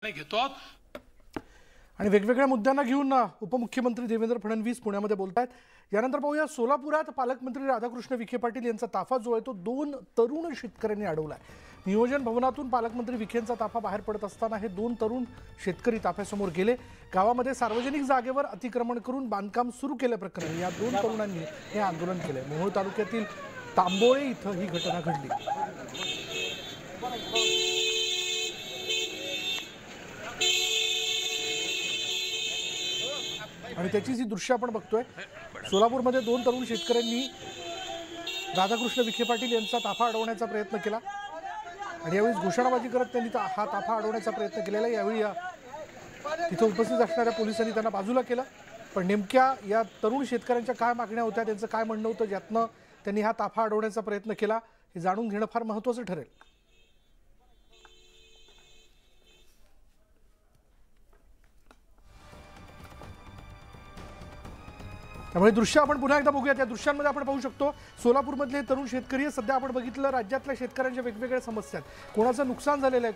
घेतो आहोत आणि वेगवेगळ्या मुद्द्यांना घेऊन उपमुख्यमंत्री देवेंद्र फडणवीस पुण्यामध्ये बोलतायत। यानंतर पाहूया सोलापुरात पालकमंत्री राधाकृष्ण विखे पाटील यांचा ताफा जो आहे तो दोन तरुण शेतकऱ्यांनी अडवलाय। नियोजन भवनातून पालकमंत्री विखेंचा ताफा बाहेर पडत असताना हे दोन तरुण शेतकरी ताफ्यासमोर गेले। गावामध्ये सार्वजनिक जागेवर अतिक्रमण करून बांधकाम सुरू केल्याप्रकरणी या दोन तरुणांनी हे आंदोलन केले। मोहोळ तालुक्यातील तांबोळे इथं ही घटना घडली। आणि त्याची जी दृश्य आपण बघतोय, सोलापूरमध्ये दोन तरुण शेतकऱ्यांनी राधाकृष्ण विखे पाटील यांचा ताफा अडवण्याचा प्रयत्न केला आणि यावेळी घोषणाबाजी करत त्यांनी हा ताफा अडवण्याचा प्रयत्न केलेला। यावेळी तिथे उपस्थित असणाऱ्या पोलिसांनी त्यांना बाजूला केलं, पण नेमक्या या तरुण शेतकऱ्यांच्या काय मागण्या होत्या, त्यांचं काय म्हणणं होतं ज्यातनं त्यांनी हा ताफा अडवण्याचा प्रयत्न केला, हे जाणून घेणं फार महत्त्वाचं ठरेल। त्यामुळे दृश्य आपण पुन्हा एकदा बघूया। त्या दृश्यांमध्ये आपण पाहू शकतो सोलापूरमधले तरुण शेतकरी। सध्या आपण बघितलं राज्यातल्या शेतकऱ्यांच्या वेगवेगळ्या समस्या आहेत। कोणाचं नुकसान झालेलं आहे,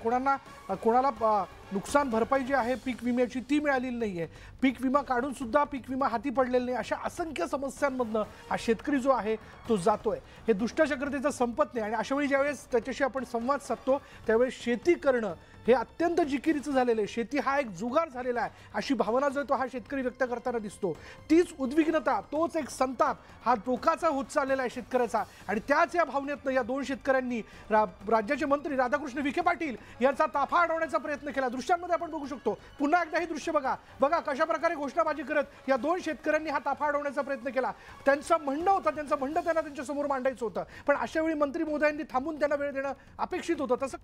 कोणाला नुकसान भरपाई जी आहे पीक विम्याची ती मिळालेली नाही आहे, पीक विमा काढून सुद्धा पीक विमा हाती पडलेला नाही, अशा असंख्य समस्यांमधनं हा शेतकरी जो आहे तो जातोय। हे दुष्टचक्रतेचं संपत नाही आणि अशा वेळी ज्यावेळेस त्याच्याशी आपण संवाद साधतो त्यावेळेस शेती करणं हे अत्यंत जिकिरीचं झालेलं आहे। शेती हा एक जुगार झालेला आहे अशी भावना जो तो हा शेतकरी व्यक्त करताना दिसतो। तीच उद्विग्नता, तोच एक संताप हा टोकाचा होत चाललेला आहे शेतकऱ्याचा। आणि त्याच या भावनेतनं या दोन शेतकऱ्यांनी राज्याचे मंत्री राधाकृष्ण विखे पाटील यांचा ताफा अडवण्याचा प्रयत्न केला। दृश्यांमध्ये आपण बघू शकतो। पुन्हा एकदा ही दृश्य बघा कशा प्रकारे घोषणाबाजी करत या दोन शेतकऱ्यांनी हा ताफा अडवण्याचा प्रयत्न केला। त्यांचं म्हणणं होतं, त्यांचं म्हणणं त्यांना त्यांच्या समोर मांडायचं होतं, पण अशा वेळी मंत्री महोदयांनी थांबून त्यांना वेळ देणं अपेक्षित होतं। तसं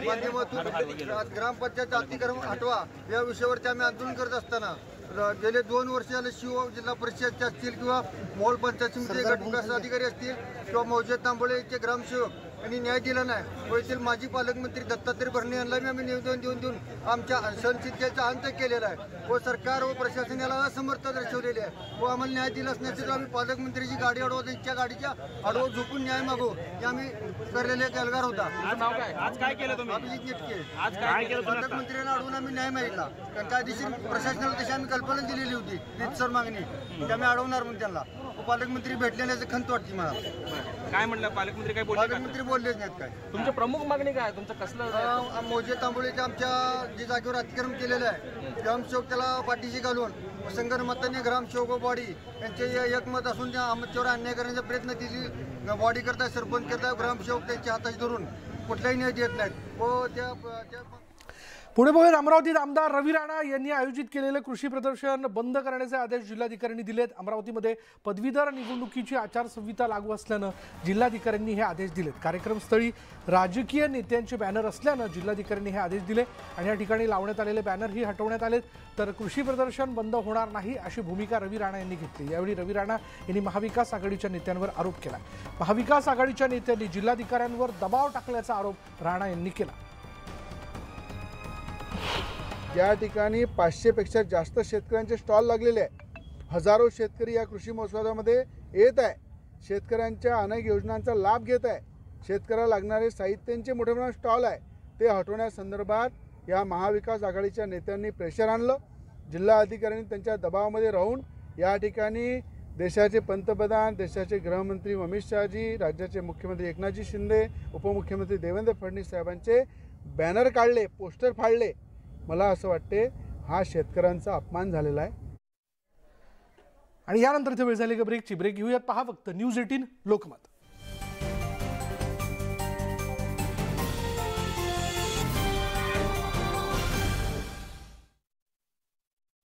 माध्यमातून ग्रामपंचायत अतिक्रमण हटवा या विषयावरती आम्ही आंदोलन करत असताना गेले 2 वर्ष झाले शिव जिल्हा परिषदचे असतील किंवा मोहोळ पंचायत समिती गट विकास अधिकारी असतील किंवा मौजे तांबोळेचे ग्रामसेवक यांनी न्याय दिला नाही। व येथील माजी पालकमंत्री दत्तात्रय भरणे यांना आम्ही निवेदन देऊन आमच्या सहनशीलतेचा अंत केलेला आहे व सरकार व प्रशासन याला असमर्थ दर्शवलेले आहे व आम्हाला न्याय दिलाच नाही तर आम्ही पालकमंत्रीची गाडी अडवत त्यांच्या गाडीच्या अडवत झोपून न्याय मागू हे आम्ही करलेले एल्गार होता। आज काय केलं तुम्ही? अभिजित निटके आज काय केलं? पालकमंत्र्यांना अडवून आम्ही न्याय मागितला, कारण कायदेशीर प्रशासनाला तशी आम्ही कल्पना दिलेली होती रीतसर मागणी की आम्ही अडवणार म्हणून त्यांना। पालकमंत्री भेटले नाही खंत वाटते मला। काय म्हणलं पालकमंत्री? काय बोलले? पालकमंत्री बोललेच नाहीत काय। तुमची प्रमुख मागणी काय? तुमचं कसलं? मौजे तांबोळीच्या आमच्या जी जागेवर अतिक्रमण केलेलं आहे ग्रामसेवक त्याला पाठीशी घालून संगनमताने ग्रामसेवक बॉडी यांचे एकमत असून त्या आमच्यावर अन्याय करण्याचा प्रयत्न तिची बॉडी करताय, सरपंच करताय, ग्रामसेवक त्यांच्या हाताशी धरून कुठलाही न्याय देत नाहीत व त्या पुढे बघूया। अमरावतीत आमदार रवी राणा यांनी आयोजित केलेले कृषी प्रदर्शन बंद करण्याचे आदेश जिल्हाधिकाऱ्यांनी दिलेत। अमरावतीमध्ये पदवीधर निवडणुकीची आचारसंहिता लागू असल्यानं जिल्हाधिकाऱ्यांनी हे आदेश दिलेत। कार्यक्रमस्थळी राजकीय नेत्यांचे बॅनर असल्यानं जिल्हाधिकाऱ्यांनी हे आदेश दिले आणि या ठिकाणी लावण्यात आलेले बॅनरही हटवण्यात आलेत। तर कृषी प्रदर्शन बंद होणार नाही अशी भूमिका रवी राणा यांनी घेतली। यावेळी रवी राणा यांनी महाविकास आघाडीच्या नेत्यांवर आरोप केला। महाविकास आघाडीच्या नेत्यांनी जिल्हाधिकाऱ्यांवर दबाव टाकल्याचा आरोप राणा यांनी केला। या ठिकाणी 500 पेक्षा जास्त शेतकऱ्यांचे स्टॉल लागलेले आहे। हजारो शेतकरी या कृषी महोत्सवामध्ये येत आहे, शेतकऱ्यांच्या अनेक योजनांचा लाभ घेत आहे। शेतकऱ्याला लागणारे साहित्यांचे मोठे मोठे स्टॉल आहे ते हटवण्यासंदर्भात या महाविकास आघाडीच्या नेत्यांनी प्रेशर आणलं। जिल्हा अधिकाऱ्यांनी त्यांच्या दबावामध्ये राहून या ठिकाणी देशाचे पंतप्रधान, देशाचे गृहमंत्री अमित शहाजी, राज्याचे मुख्यमंत्री एकनाथजी शिंदे, उपमुख्यमंत्री देवेंद्र फडणवीस साहेबांचे बॅनर काढले, पोस्टर फाडले। मला असं वाटते हा शेतकऱ्यांचा अपमान झालेला आहे। आणि यानंतर इथे वेळ झाली का ब्रेकची। ब्रेक घेऊयात, पहा फक्त न्यूज 18 लोकमत।